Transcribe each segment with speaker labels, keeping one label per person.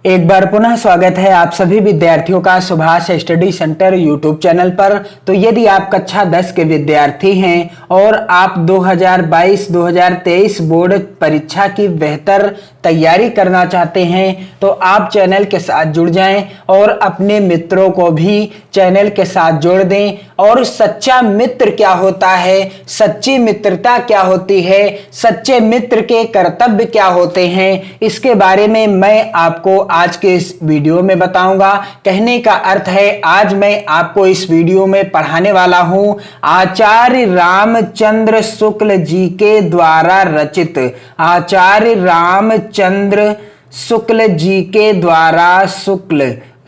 Speaker 1: एक बार पुनः स्वागत है आप सभी विद्यार्थियों का Subhash study centre YouTube channel पर। तो यदि आप कक्षा 10 के विद्यार्थी हैं और आप 2022-2023 बोर्ड परीक्षा की बेहतर तैयारी करना चाहते हैं तो आप चैनल के साथ जुड़ जाएं और अपने मित्रों को भी चैनल के साथ जोड़ दें। और सच्चा मित्र क्या होता है, सच्ची मित्रता क्या होती है, सच्चे मित्र के कर्तव्य क्या होते हैं, इसके बारे में मैं आपको आज के इस वीडियो में बताऊंगा। कहने का अर्थ है आज मैं आपको इस वीडियो में पढ़ाने वाला हूं आचार्य रामचंद्र शुक्ल जी के द्वारा रचित, आचार्य रामचंद्र शुक्ल जी के द्वारा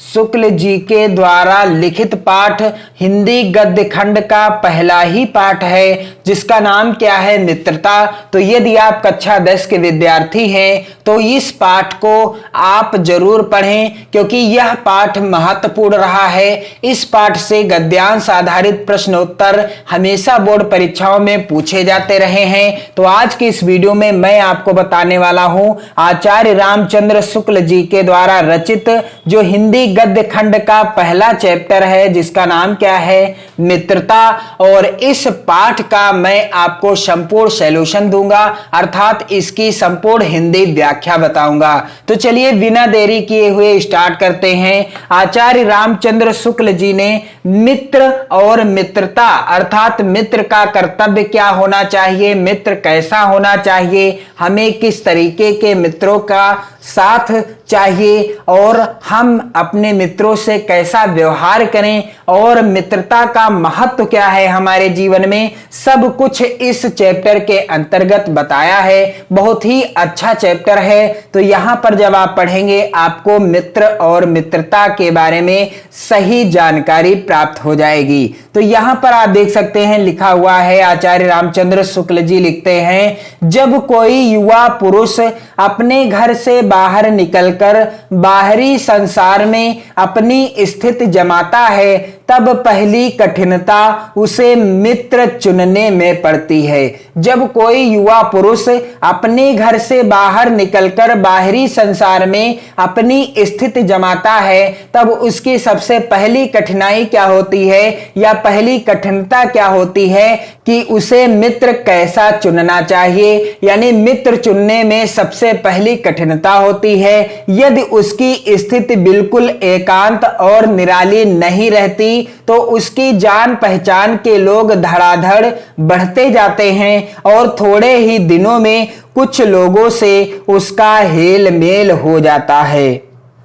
Speaker 1: शुक्ल जी के द्वारा लिखित पाठ हिंदी गद्य खंड का पहला ही पाठ है जिसका नाम क्या है, मित्रता। तो यदि आप कक्षा 10 के विद्यार्थी हैं तो इस पाठ को आप जरूर पढ़ें क्योंकि यह पाठ महत्वपूर्ण रहा है। इस पाठ से गद्यांश आधारित प्रश्नोत्तर हमेशा बोर्ड परीक्षाओं में पूछे जाते रहे हैं। तो आज की इस वीडियो में मैं आपको बताने वाला हूं आचार्य रामचंद्र शुक्ल जी के द्वारा रचित जो हिंदी गद्य खंड का पहला चैप्टर है जिसका नाम क्या है, मित्रता। और इस पाठ का मैं आपको संपूर्ण सॉल्यूशन दूंगा अर्थात इसकी संपूर्ण हिंदी व्याख्या बताऊंगा। तो चलिए बिना देरी किए हुए स्टार्ट करते हैं। आचार्य रामचंद्र शुक्ल जी ने मित्र और मित्रता अर्थात मित्र का कर्तव्य क्या होना चाहिए, मित्र कैसा होना चाहिए, हमें किस तरीके के मित्रों का साथ चाहिए और हम अपने मित्रों से कैसा व्यवहार करें और मित्रता का महत्व क्या है हमारे जीवन में, सब कुछ इस चैप्टर के अंतर्गत बताया है। बहुत ही अच्छा चैप्टर है। तो यहां पर जब आप पढ़ेंगे आपको मित्र और मित्रता के बारे में सही जानकारी प्राप्त हो जाएगी। तो यहां पर आप देख सकते हैं लिखा हुआ है, आचार्य रामचंद्र शुक्ल जी लिखते हैं, जब कोई युवा पुरुष अपने घर से बाहर निकलकर बाहरी संसार में अपनी स्थिति जमाता है तब पहली कठिनता उसे मित्र चुनने में पड़ती है। जब कोई युवा पुरुष अपने घर से बाहर निकलकर बाहरी संसार में अपनी स्थिति जमाता है तब उसकी सबसे पहली कठिनाई क्या होती है या पहली कठिनता क्या होती है कि उसे मित्र कैसा चुनना चाहिए। यानी मित्र चुनने में सबसे पहली कठिनता होती है। यदि उसकी स्थिति बिल्कुल एकांत और निराली नहीं रहती तो उसकी जान पहचान के लोग धड़ाधड़ बढ़ते जाते हैं और थोड़े ही दिनों में कुछ लोगों से उसका हेल मेल हो जाता है।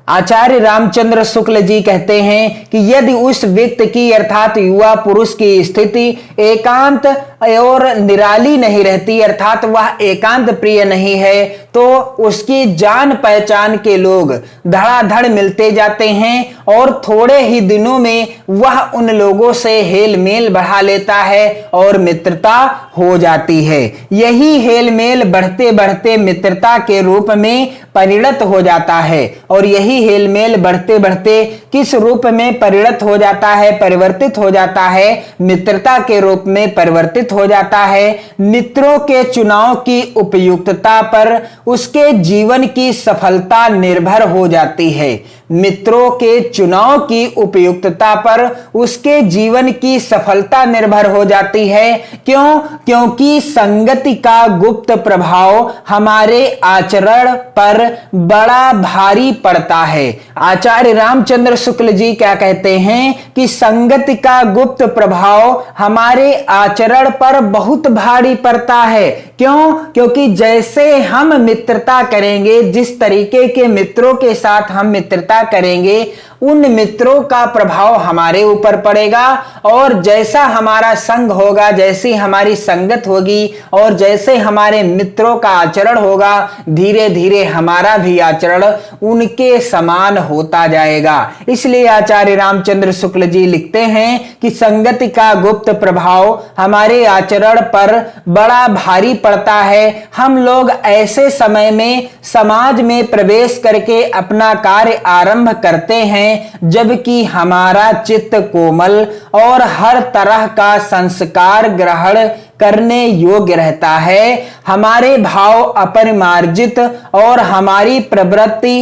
Speaker 1: आचार्य रामचंद्र शुक्ल जी कहते हैं कि यदि उस व्यक्ति की अर्थात युवा पुरुष की स्थिति एकांत और निराली नहीं रहती अर्थात वह एकांत प्रिय नहीं है तो उसकी जान पहचान के लोग धड़ाधड़ मिलते जाते हैं और थोड़े ही दिनों में वह उन लोगों से हेल मेल बढ़ा लेता है और मित्रता हो जाती है। यही हेल मेल बढ़ते बढ़ते मित्रता के रूप में परिणत हो जाता है। और यही हेल मेल बढ़ते बढ़ते किस रूप में परिणत हो जाता है, परिवर्तित हो जाता है, मित्रता के रूप में परिवर्तित हो जाता है। मित्रों के चुनाव की उपयुक्तता पर उसके जीवन की सफलता निर्भर हो जाती है। मित्रों के चुनाव की उपयुक्तता पर उसके जीवन की सफलता निर्भर हो जाती है। क्यों? क्योंकि संगति का गुप्त प्रभाव हमारे आचरण पर बड़ा भारी पड़ता है। आचार्य रामचंद्र शुक्ल जी क्या कहते हैं कि संगति का गुप्त प्रभाव हमारे आचरण पर बहुत भारी पड़ता है। क्यों? क्योंकि जैसे हम मित्रता करेंगे, जिस तरीके के मित्रों के साथ हम मित्रता करेंगे उन मित्रों का प्रभाव हमारे ऊपर पड़ेगा और जैसा हमारा संग होगा, जैसी हमारी संगत होगी और जैसे हमारे मित्रों का आचरण होगा धीरे धीरे हमारा भी आचरण उनके समान होता जाएगा। इसलिए आचार्य रामचंद्र शुक्ल जी लिखते हैं कि संगति का गुप्त प्रभाव हमारे आचरण पर बड़ा भारी पड़ता है। हम लोग ऐसे समय में समाज में प्रवेश करके अपना कार्य आरंभ करते हैं जबकि हमारा चित्त कोमल और हर तरह का संस्कार ग्रहण करने योग्य रहता है। हमारे भाव अपरिमार्जित और हमारी प्रवृत्ति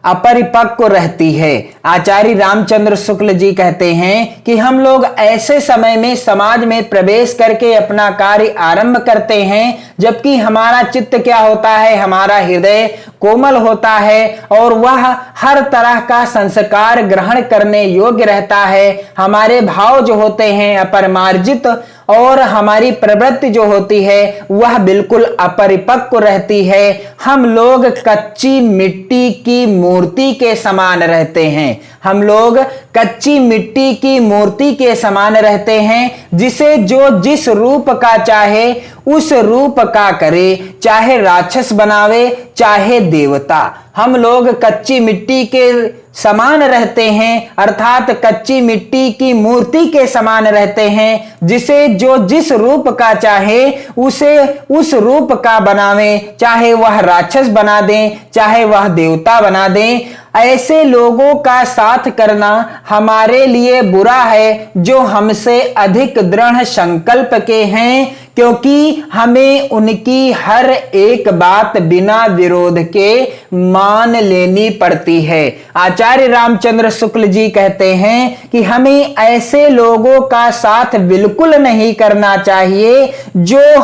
Speaker 1: अपरिपक्व रहती है। आचार्य रामचंद्र शुक्ल जी कहते हैं कि हम लोग ऐसे समय में समाज में प्रवेश करके अपना कार्य आरंभ करते हैं जबकि हमारा चित्त क्या होता है, हमारा हृदय कोमल होता है और वह हर तरह का संस्कार ग्रहण करने योग्य रहता है। हमारे भाव जो होते हैं अपरिमार्जित और हमारी प्रवृत्ति जो होती है वह बिल्कुल अपरिपक्व रहती है। हम लोग कच्ची मिट्टी की मूर्ति के समान रहते हैं। हम लोग कच्ची मिट्टी की मूर्ति के समान रहते हैं, जिसे जो जिस रूप का चाहे उस रूप का करे, चाहे राक्षस बनावे चाहे देवता। हम लोग कच्ची मिट्टी के समान रहते हैं, अर्थात कच्ची मिट्टी की मूर्ति के समान रहते हैं, जिसे जो जिस रूप का चाहे उसे उस रूप का बनावे, चाहे वह राक्षस बना दें चाहे वह देवता बना दें। ऐसे लोगों का साथ करना हमारे लिए बुरा है जो हमसे अधिक दृढ़ संकल्प के हैं, क्योंकि हमें उनकी हर एक बात बिना विरोध के मान लेनी पड़ती है। आचार्य रामचंद्र शुक्ल जी कहते हैं कि हमें ऐसे लोगों का साथ बिल्कुल नहीं करना चाहिए जो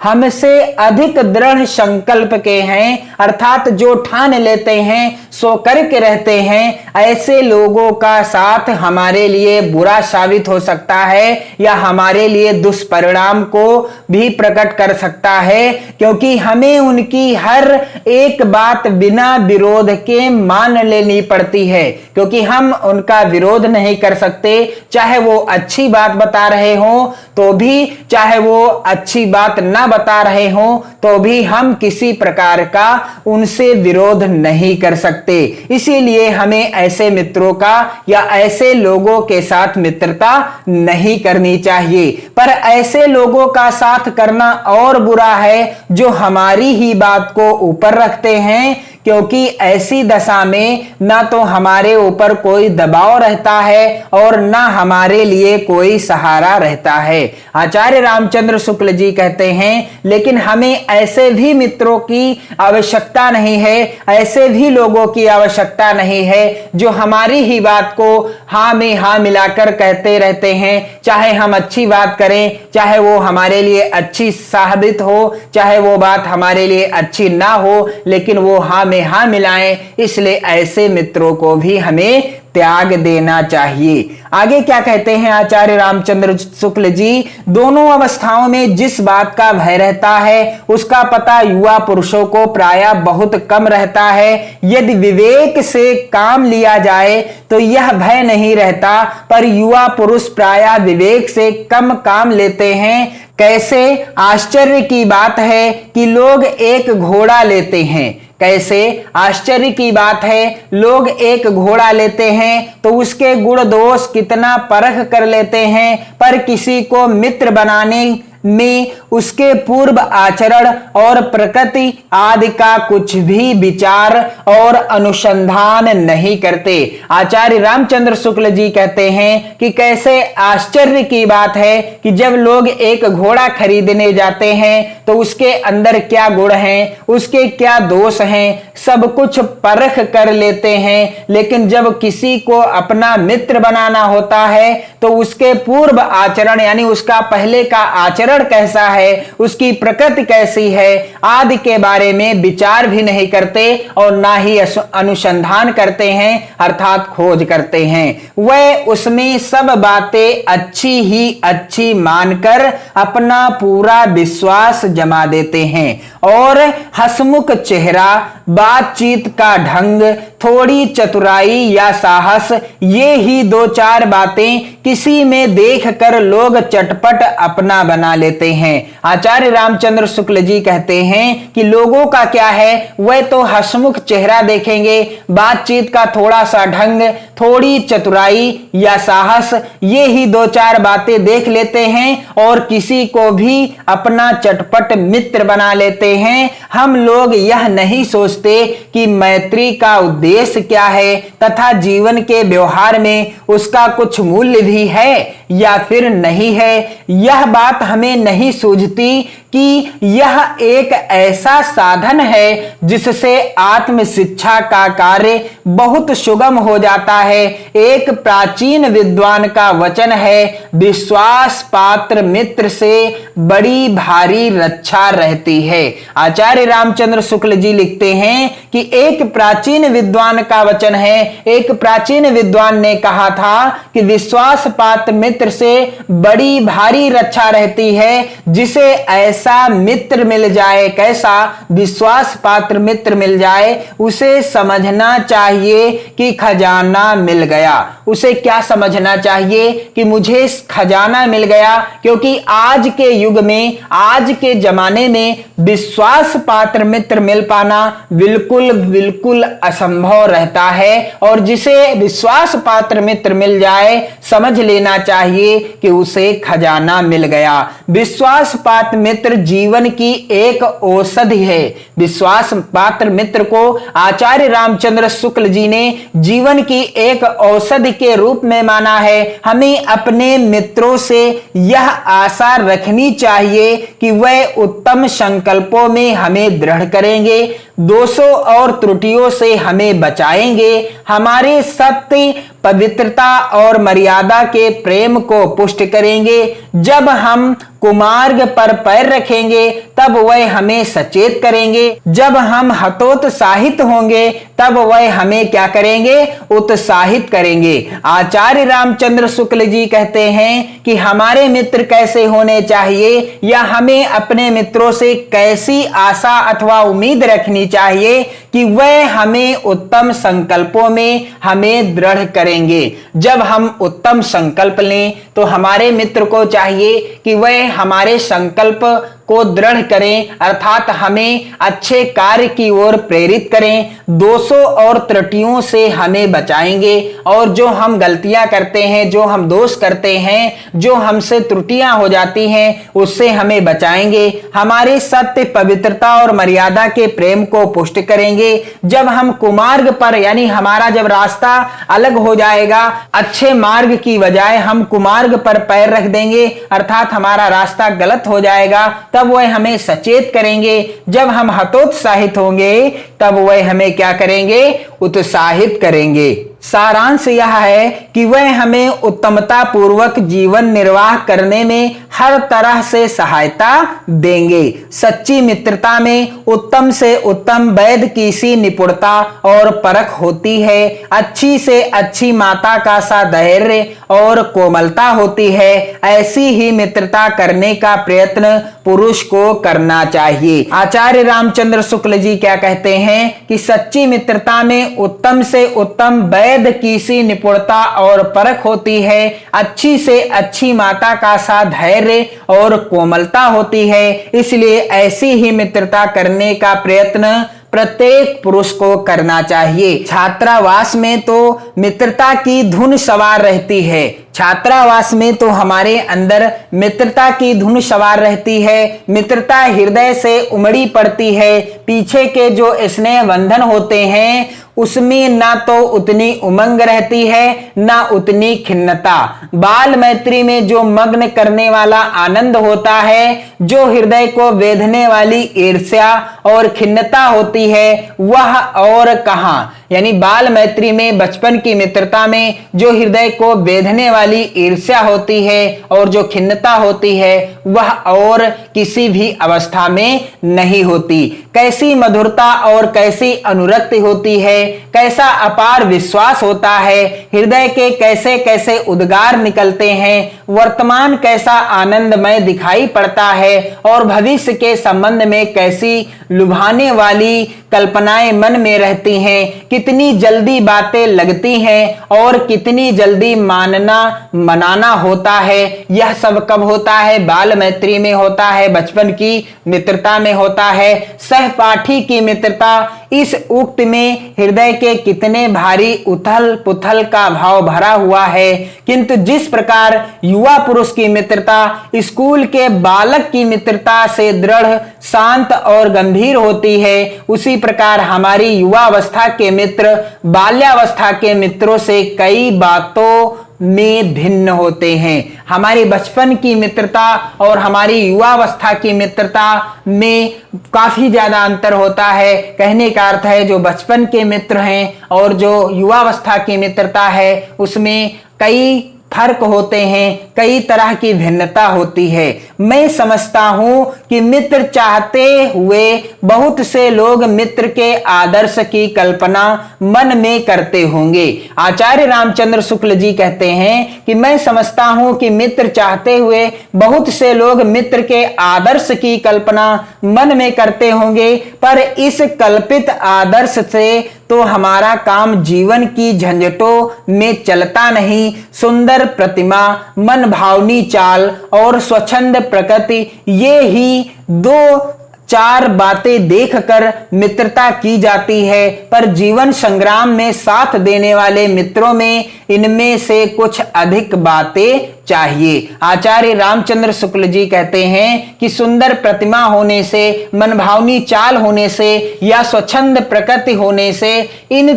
Speaker 1: हमसे अधिक दृढ़ संकल्प के हैं, अर्थात जो ठान लेते हैं सो करके रहते हैं। ऐसे लोगों का साथ हमारे लिए बुरा साबित हो सकता है या हमारे लिए दुष्परिणाम को भी प्रकट कर सकता है, क्योंकि हमें उनकी हर एक बात बिना विरोध के मान लेनी पड़ती है, क्योंकि हम उनका विरोध नहीं कर सकते। चाहे वो अच्छी बात बता रहे हो तो भी, चाहे वो अच्छी बात ना बता रहे हो तो भी हम किसी प्रकार का उनसे विरोध नहीं कर सकते। इसीलिए हमें ऐसे मित्रों का या ऐसे लोगों के साथ मित्रता नहीं करनी चाहिए। पर ऐसे लोगों का साथ करना और बुरा है जो हमारी ही बात को ऊपर रखते हैं, क्योंकि ऐसी दशा में ना तो हमारे ऊपर कोई दबाव रहता है और ना हमारे लिए कोई सहारा रहता है। आचार्य रामचंद्र शुक्ल जी कहते हैं, लेकिन हमें ऐसे भी मित्रों की आवश्यकता नहीं है, ऐसे भी लोगों की आवश्यकता नहीं है जो हमारी ही बात को हाँ में हाँ मिलाकर कहते रहते हैं। चाहे हम अच्छी बात करें, चाहे वो हमारे लिए अच्छी साबित हो, चाहे वो बात हमारे लिए अच्छी ना हो, लेकिन वो हाँ में हाँ मिलाएं। इसलिए ऐसे मित्रों को भी हमें त्याग देना चाहिए। आगे क्या कहते हैं आचार्य रामचंद्र शुक्ल जी, दोनों अवस्थाओं में जिस बात का भय रहता है उसका पता युवा पुरुषों को प्रायः बहुत कम रहता है। यदि विवेक से काम लिया जाए तो यह भय नहीं रहता, पर युवा पुरुष प्रायः विवेक से कम काम लेते हैं। कैसे? आश्चर्य की बात है कि लोग एक घोड़ा लेते हैं। कैसे? आश्चर्य की बात है, लोग एक घोड़ा लेते हैं तो उसके गुण दोष कितना परख कर लेते हैं, पर किसी को मित्र बनाने में उसके पूर्व आचरण और प्रकृति आदि का कुछ भी विचार और अनुसंधान नहीं करते। आचार्य रामचंद्र शुक्ल जी कहते हैं कि कैसे आश्चर्य की बात है कि जब लोग एक घोड़ा खरीदने जाते हैं तो उसके अंदर क्या गुण हैं, उसके क्या दोष हैं, सब कुछ परख कर लेते हैं, लेकिन जब किसी को अपना मित्र बनाना होता है तो उसके पूर्व आचरण यानी उसका पहले का आचरण कैसा है, उसकी प्रकृति कैसी है आदि के बारे में विचार भी नहीं करते और ना ही अनुसंधान करते हैं, अर्थात खोज करते हैं। वह उसमें सब बातें अच्छी ही अच्छी मानकर अपना पूरा विश्वास जमा देते हैं और हंसमुख चेहरा, बातचीत का ढंग, थोड़ी चतुराई या साहस, ये ही दो चार बातें किसी में देखकर लोग चटपट अपना बना लेते हैं। आचार्य रामचंद्र शुक्ल जी कहते हैं कि लोगों का क्या है, वह तो हंसमुख चेहरा देखेंगे, बातचीत का थोड़ा सा ढंग, थोड़ी चतुराई या साहस, ये ही दो चार बातें देख लेते हैं और किसी को भी अपना चटपट मित्र बना लेते हैं। हम लोग यह नहीं सोचते कि मैत्री का उद्देश्य क्या है तथा जीवन के व्यवहार में उसका कुछ मूल्य भी है या फिर नहीं है, यह बात हमें नहीं सूझती कि यह एक ऐसा साधन है जिससे आत्म शिक्षा का कार्य बहुत सुगम हो जाता है। एक प्राचीन विद्वान का वचन है, विश्वास पात्र मित्र से बड़ी भारी रक्षा रहती है। आचार्य रामचंद्र शुक्ल जी लिखते हैं कि एक प्राचीन विद्वान का वचन है, एक प्राचीन विद्वान ने कहा था कि विश्वास पात्र मित्र से बड़ी भारी रक्षा रहती है। जिसे ऐसा मित्र मिल जाए, कैसा विश्वास पात्र मित्र मिल जाए, उसे समझना चाहिए कि खजाना मिल गया। उसे क्या समझना चाहिए कि मुझे खजाना मिल गया, क्योंकि आज के युग में, आज के जमाने में विश्वास पात्र मित्र मिल पाना बिल्कुल बिल्कुल असंभव रहता है। और जिसे विश्वास पात्र मित्र मिल जाए, समझ लेना चाहिए कि उसे खजाना मिल गया। विश्वास पात्र मित्र जीवन की एक औषधि है। विश्वास पात्र मित्र को आचार्य रामचंद्र शुक्ल जी ने जीवन की एक औषधि के रूप में माना है। हमें अपने मित्रों से यह आशा रखनी चाहिए कि वह उत्तम संकल्पों में हमें दृढ़ करेंगे, दोषों और त्रुटियों से हमें बचाएंगे, हमारे सत्य, पवित्रता और मर्यादा के प्रेम को पुष्ट करेंगे। जब हम कुमार्ग पर पैर रखेंगे तब वह हमें सचेत करेंगे, जब हम हतोत्साहित होंगे तब वह हमें क्या करेंगे, उत्साहित करेंगे। आचार्य रामचंद्र शुक्ल जी कहते हैं कि हमारे मित्र कैसे होने चाहिए, या हमें अपने मित्रों से कैसी आशा अथवा उम्मीद रखनी चाहिए कि वह हमें उत्तम संकल्पों में हमें दृढ़ करेंगे। जब हम उत्तम संकल्प लें तो हमारे मित्र को चाहिए कि वह हमारे संकल्प को दृढ़ करें, अर्थात हमें अच्छे कार्य की ओर प्रेरित करें, दोषों और त्रुटियों से हमें बचाएंगे। और जो हम गलतियां करते हैं, जो हम दोष करते हैं, जो हमसे त्रुटियां हो जाती हैं, उससे हमें बचाएंगे, हमारे सत्य, पवित्रता और मर्यादा के प्रेम को पुष्ट करेंगे। जब हम कुमार्ग पर, यानी हमारा जब रास्ता अलग हो जाएगा, अच्छे मार्ग की बजाय हम कुमार्ग पर पैर रख देंगे, अर्थात हमारा रास्ता गलत हो जाएगा, तब वह हमें सचेत करेंगे। जब हम हतोत्साहित होंगे तब वह हमें क्या करेंगे, उत्साहित करेंगे। सारांश यह है कि वह हमें उत्तमता पूर्वक जीवन निर्वाह करने में हर तरह से सहायता देंगे। सच्ची मित्रता में उत्तम से उत्तम वैद्य की सी निपुणता और परख होती है। अच्छी से अच्छी माता का सा धैर्य और कोमलता होती है। ऐसी ही मित्रता करने का प्रयत्न पुरुष को करना चाहिए। आचार्य रामचंद्र शुक्ल जी क्या कहते हैं कि सच्ची मित्रता में उत्तम से उत्तम वैद्य की सी निपुणता और परख होती है। अच्छी से अच्छी माता का सा धैर्य और कोमलता होती है। इसलिए ऐसी ही मित्रता करने का प्रयत्न प्रत्येक पुरुष को करना चाहिए। छात्रावास में तो मित्रता की धुन सवार रहती है। छात्रावास में तो हमारे अंदर मित्रता की धुन सवार रहती है। मित्रता हृदय से उमड़ी पड़ती है। पीछे के जो स्नेह बंधन होते हैं उसमें ना तो उतनी उमंग रहती है, ना उतनी खिन्नता। बाल मैत्री में जो मग्न करने वाला आनंद होता है, जो हृदय को वेधने वाली ईर्ष्या और खिन्नता होती है, वह और कहां। यानी बाल मैत्री में, बचपन की मित्रता में जो हृदय को वेधने वाली ईर्ष्या होती है और जो खिन्नता होती है, वह और किसी भी अवस्था में नहीं होती। कैसी मधुरता और कैसी अनुरक्ति होती है, कैसा अपार विश्वास होता है, हृदय के कैसे कैसे उद्गार निकलते हैं, वर्तमान कैसा आनंदमय दिखाई पड़ता है और भविष्य के संबंध में कैसी लुभाने वाली कल्पनाएं मन में रहती हैं। कितनी जल्दी बातें लगती हैं और कितनी जल्दी मानना मनाना होता है। यह सब कब होता है? बाल मैत्री में होता है, बचपन की मित्रता में होता है। सहपाठी की मित्रता, इस उक्त में हृदय के कितने भारी उथल पुथल का भाव भरा हुआ है। किंतु जिस प्रकार युवा पुरुष की मित्रता स्कूल के बालक की मित्रता से दृढ़, शांत और गंभीर होती है, उसी प्रकार हमारी युवावस्था के मित्र बाल्यावस्था के मित्रों से कई बातों में भिन्न होते हैं। हमारी बचपन की मित्रता और हमारी युवावस्था की मित्रता में काफी ज्यादा अंतर होता है। कहने का अर्थ है जो बचपन के मित्र हैं और जो युवावस्था की मित्रता है उसमें कई फर्क होते हैं, कई तरह की भिन्नता होती है। मैं समझता हूं कि मित्र चाहते हुए बहुत से लोग मित्र के आदर्श की कल्पना मन में करते होंगे। आचार्य रामचंद्र शुक्ल जी कहते हैं कि मैं समझता हूं कि मित्र चाहते हुए बहुत से लोग मित्र के आदर्श की कल्पना मन में करते होंगे, पर इस कल्पित आदर्श से तो हमारा काम जीवन की झंझटों में चलता नहीं। सुंदर प्रतिमा, मन भावनी चाल और स्वच्छंद प्रकृति, ये ही दो चार बातें देखकर मित्रता की जाती है, पर जीवन संग्राम में साथ देने वाले मित्रों में इनमें से कुछ अधिक बातें चाहिए। आचार्य रामचंद्र शुक्ल जी कहते हैं कि सुंदर प्रतिमा होने से, मनभावनी चाल होने से या स्वच्छंद प्रकृति होने से, इन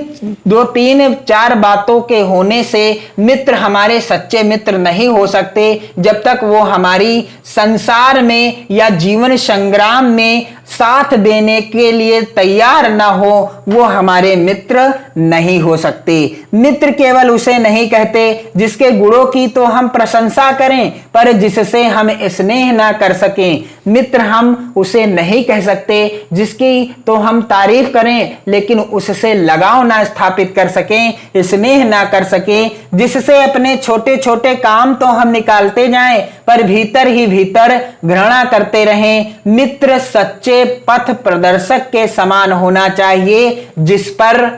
Speaker 1: दो तीन चार बातों के होने से मित्र हमारे सच्चे मित्र नहीं हो सकते जब तक वो हमारी संसार में या जीवन संग्राम में साथ देने के लिए तैयार ना हो, वो हमारे मित्र नहीं हो सकते। मित्र केवल उसे नहीं कहते जिसके गुणों की तो हम प्रशंसा करें पर जिससे हम स्नेह ना कर सकें। मित्र हम उसे नहीं कह सकते जिसकी तो हम तारीफ करें लेकिन उससे लगाव ना स्थापित कर सकें, स्नेह ना कर सकें, जिससे अपने छोटे छोटे काम तो हम निकालते जाएं पर भीतर ही भीतर घृणा करते रहें। मित्र सच्चे पथ प्रदर्शक के समान होना चाहिए जिस पर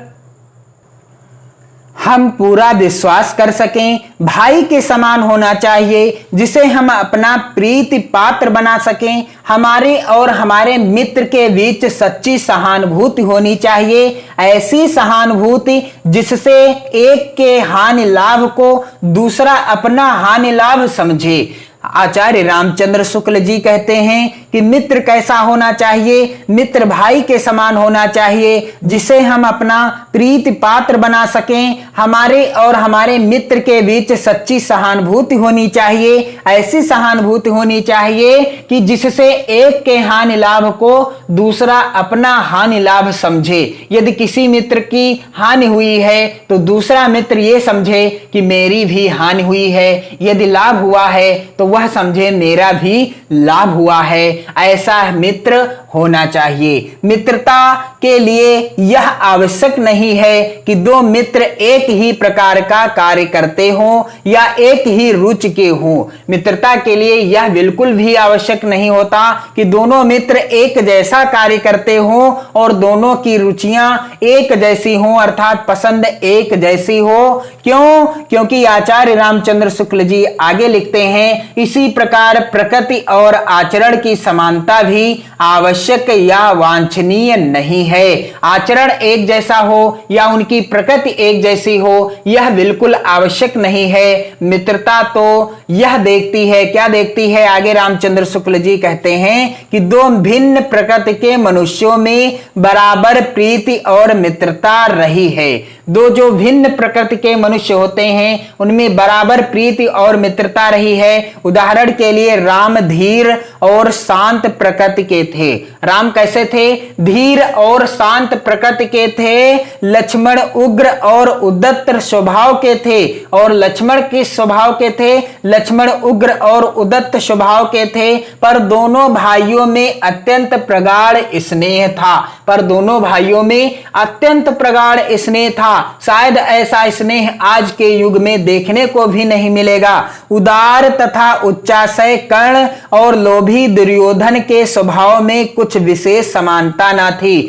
Speaker 1: हम पूरा विश्वास कर सकें। भाई के समान होना चाहिए जिसे हम अपना प्रीति पात्र बना सकें। हमारे और हमारे मित्र के बीच सच्ची सहानुभूति होनी चाहिए, ऐसी सहानुभूति जिससे एक के हानि लाभ को दूसरा अपना हानि लाभ समझे। आचार्य रामचंद्र शुक्ल जी कहते हैं कि मित्र कैसा होना चाहिए, मित्र भाई के समान होना चाहिए जिसे हम अपना प्रीति पात्र बना सकें। हमारे और हमारे मित्र के बीच सच्ची सहानुभूति होनी चाहिए, ऐसी सहानुभूति होनी चाहिए कि जिससे एक के हानि लाभ को दूसरा अपना हानि लाभ समझे। यदि किसी मित्र की हानि हुई है तो दूसरा मित्र ये समझे कि मेरी भी हानि हुई है, यदि लाभ हुआ है तो वह समझे मेरा भी लाभ हुआ है। ऐसा मित्र होना चाहिए। मित्रता के लिए यह आवश्यक नहीं है कि दो मित्र एक ही प्रकार का कार्य करते हों या एक ही रुचि के हों। मित्रता के लिए यह बिल्कुल भी आवश्यक नहीं होता कि दोनों मित्र एक जैसा कार्य करते हों और दोनों की रुचियां एक जैसी हों, अर्थात पसंद एक जैसी हो। क्यों? क्योंकि आचार्य रामचंद्र शुक्ल जी आगे लिखते हैं, इसी प्रकार प्रकृति और आचरण की समानता भी आवश्यक या वांछनीय नहीं है। आचरण एक जैसा हो या उनकी प्रकृति एक जैसी हो यह बिल्कुल आवश्यक नहीं है। मित्रता तो यह देखती है, क्या देखती है? आगे रामचंद्र शुक्ल जी कहते हैं कि दो भिन्न प्रकृति के मनुष्यों में बराबर प्रीति और मित्रता रही है। दो जो भिन्न प्रकृति के मनुष्य होते हैं उनमें बराबर प्रीति और मित्रता रही है। उदाहरण के लिए राम धीर और शांत प्रकृति के थे। राम कैसे थे? धीर और शांत प्रकृति के थे। लक्ष्मण उग्र और उद्दत स्वभाव के थे। और लक्ष्मण किस स्वभाव के थे? लक्ष्मण उग्र और उद्दत स्वभाव के थे। पर दोनों भाइयों में अत्यंत प्रगाढ़ स्नेह था। पर दोनों भाइयों में अत्यंत प्रगाढ़ स्नेह था। शायद ऐसा स्नेह आज के युग में देखने को भी नहीं मिलेगा। उदार तथा उच्चाशय कर्ण और लोभी दुर्योधन के स्वभाव में कुछ विशेष समानता न थी।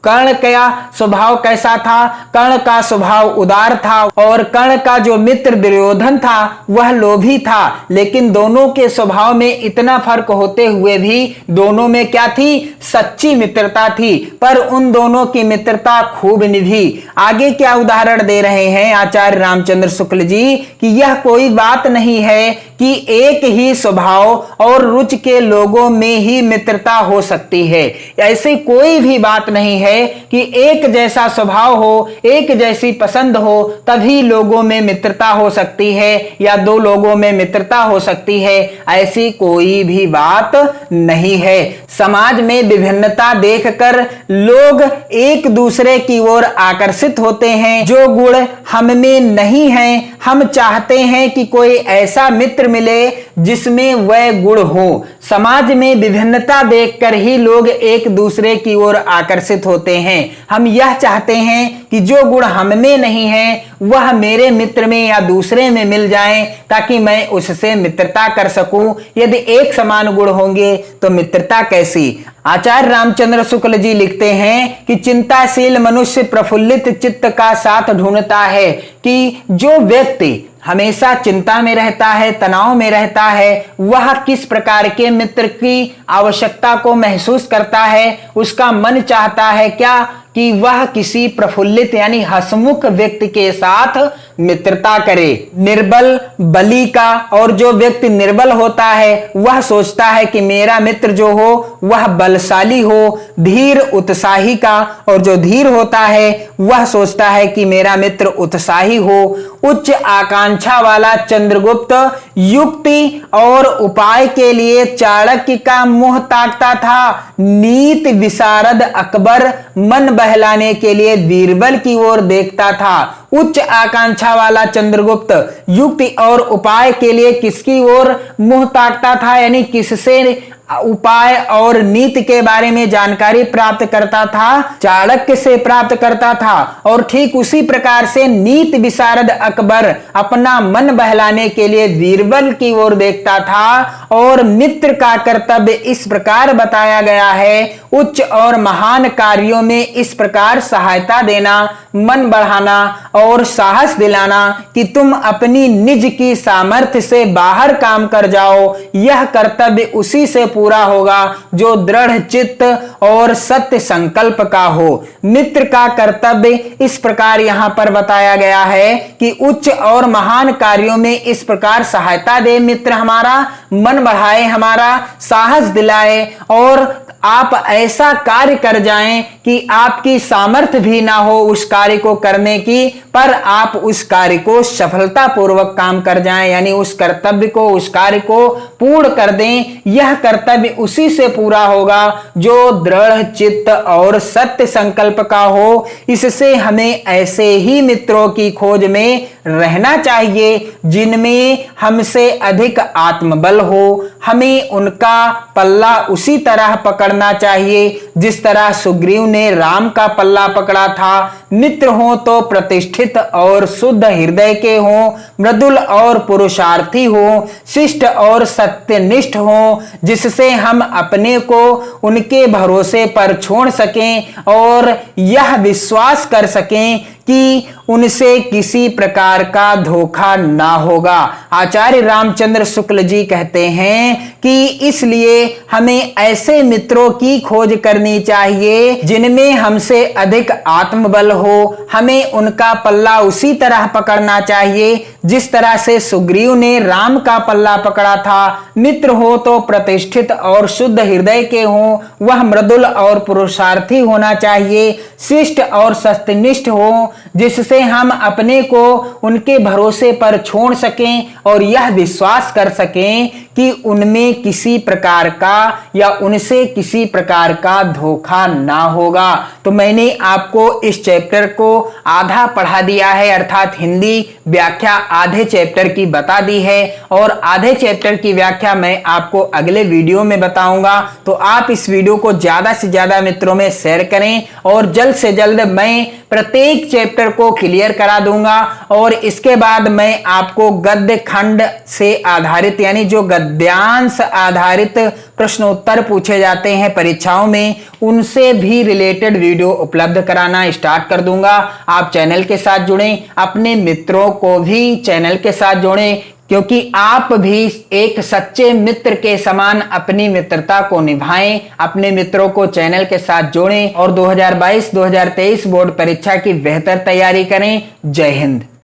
Speaker 1: कर्ण का स्वभाव कैसा था? कर्ण का स्वभाव उदार था और कर्ण का जो मित्र दुर्योधन था वह लोभी था। लेकिन दोनों के स्वभाव में इतना फर्क होते हुए भी दोनों में क्या थी? सच्ची मित्रता थी। पर उन दोनों की मित्रता खूब निभी। आगे क्या उदाहरण दे रहे हैं आचार्य रामचंद्र शुक्ल जी कि यह कोई बात नहीं है कि एक ही स्वभाव और रुचि के लोगों में ही मित्रता हो सकती है। ऐसी कोई भी बात नहीं है है कि एक जैसा स्वभाव हो, एक जैसी पसंद हो, तभी लोगों में मित्रता हो सकती है या दो लोगों में मित्रता हो सकती है। ऐसी कोई भी बात नहीं है। समाज में विभिन्नता देखकर लोग एक दूसरे की ओर आकर्षित होते हैं। जो गुण हम में नहीं है, हम चाहते हैं कि कोई ऐसा मित्र मिले जिसमें वह गुण हो। समाज में विभिन्नता देखकर ही लोग एक दूसरे की ओर आकर्षित होते हैं। हम यह चाहते हैं कि जो गुण हम में नहीं है वह मेरे मित्र में या दूसरे में मिल जाए, ताकि मैं उससे मित्रता कर सकूं। यदि एक समान गुण होंगे तो मित्रता कैसी। आचार्य रामचंद्र शुक्ल जी लिखते हैं कि चिंताशील मनुष्य प्रफुल्लित चित्त का साथ ढूंढता है, कि जो व्यक्ति हमेशा चिंता में रहता है, तनाव में रहता है, वह किस प्रकार के मित्र की आवश्यकता को महसूस करता है। उसका मन चाहता है क्या कि वह किसी प्रफुल्लित यानी हंसमुख व्यक्ति के साथ मित्रता करे। निर्बल बली का, और जो व्यक्ति निर्बल होता है वह सोचता है कि मेरा मित्र जो हो वह बलशाली हो। धीर उत्साही का, और जो धीर होता है वह सोचता है कि मेरा मित्र उत्साही हो। उच्च आकांक्षा वाला चंद्रगुप्त युक्ति और उपाय के लिए चाणक्य का मुंह ताकता था। नीति विशारद अकबर मन बहलाने के लिए बीरबल की ओर देखता था। उच्च आकांक्षा वाला चंद्रगुप्त युक्ति और उपाय के लिए किसकी ओर मुंह ताकता था, यानी किससे उपाय और नीति के बारे में जानकारी प्राप्त करता था? चाणक्य से प्राप्त करता था। और ठीक उसी प्रकार से नीति विशारद अकबर अपना मन बहलाने के लिए बीरबल की ओर देखता था। और मित्र का कर्तव्य इस प्रकार बताया गया है, उच्च और महान कार्यों में इस प्रकार सहायता देना, मन बढ़ाना और साहस दिलाना कि तुम अपनी निज की सामर्थ्य से बाहर काम कर जाओ। यह कर्तव्य उसी से पूरा होगा जो दृढ़ चित्त और सत्य संकल्प का हो। मित्र का कर्तव्य इस प्रकार यहां पर बताया गया है कि उच्च और महान कार्यों में इस प्रकार सहायता दे मित्र, हमारा मन बढ़ाए, हमारा साहस दिलाए, और आप ऐसा कार्य कर जाएं कि आपकी सामर्थ्य भी ना हो उस कार्य को करने की, पर आप उस कार्य को सफलतापूर्वक काम कर जाएं, यानी उस कर्तव्य को, उस कार्य को पूर्ण कर दें। यह कर्तव्य उसी से पूरा होगा जो दृढ़ चित्त और सत्य संकल्प का हो। इससे हमें ऐसे ही मित्रों की खोज में रहना चाहिए जिनमें हमसे अधिक आत्मबल हो। हमें उनका पल्ला उसी तरह पकड़ना चाहिए जिस तरह सुग्रीव ने राम का पल्ला पकड़ा था। मित्र हो तो प्रतिष्ठित और शुद्ध हृदय के हो, मृदुल और पुरुषार्थी हो, शिष्ट और सत्यनिष्ठ हो, जिससे हम अपने को उनके भरोसे पर छोड़ सकें और यह विश्वास कर सकें कि उनसे किसी प्रकार का धोखा ना होगा। आचार्य रामचंद्र शुक्ल जी कहते हैं कि इसलिए हमें ऐसे मित्रों की खोज करनी चाहिए जिनमें हमसे अधिक आत्मबल हो। हमें उनका पल्ला उसी तरह पकड़ना चाहिए जिस तरह से सुग्रीव ने राम का पल्ला पकड़ा था। मित्र हो तो प्रतिष्ठित और शुद्ध हृदय के हो, वह मृदुल और पुरुषार्थी होना चाहिए, शिष्ट और सत्यनिष्ठ हो, जिससे हम अपने को उनके भरोसे पर छोड़ सकें और यह विश्वास कर सकें कि उनमें किसी प्रकार का या उनसे किसी प्रकार का धोखा ना होगा। तो मैंने आपको इस चैप्टर को आधा पढ़ा दिया है, अर्थात हिंदी व्याख्या आधे चैप्टर की बता दी है, और आधे चैप्टर की व्याख्या मैं आपको अगले वीडियो में बताऊंगा। तो आप इस वीडियो को ज्यादा से ज्यादा मित्रों में शेयर करें, और जल्द से जल्द मैं प्रत्येक चैप्टर को क्लियर करा दूंगा। और इसके बाद मैं आपको गद्य खंड से आधारित, यानी जो गद्यांश आधारित प्रश्नोत्तर पूछे जाते हैं परीक्षाओं में, उनसे भी रिलेटेड वीडियो उपलब्ध कराना स्टार्ट कर दूंगा। आप चैनल के साथ जुड़ें, अपने मित्रों को भी चैनल के साथ जोड़ें, क्योंकि आप भी एक सच्चे मित्र के समान अपनी मित्रता को निभाएं। अपने मित्रों को चैनल के साथ जोड़ें और 2022-2023 बोर्ड परीक्षा की बेहतर तैयारी करें। जय हिंद।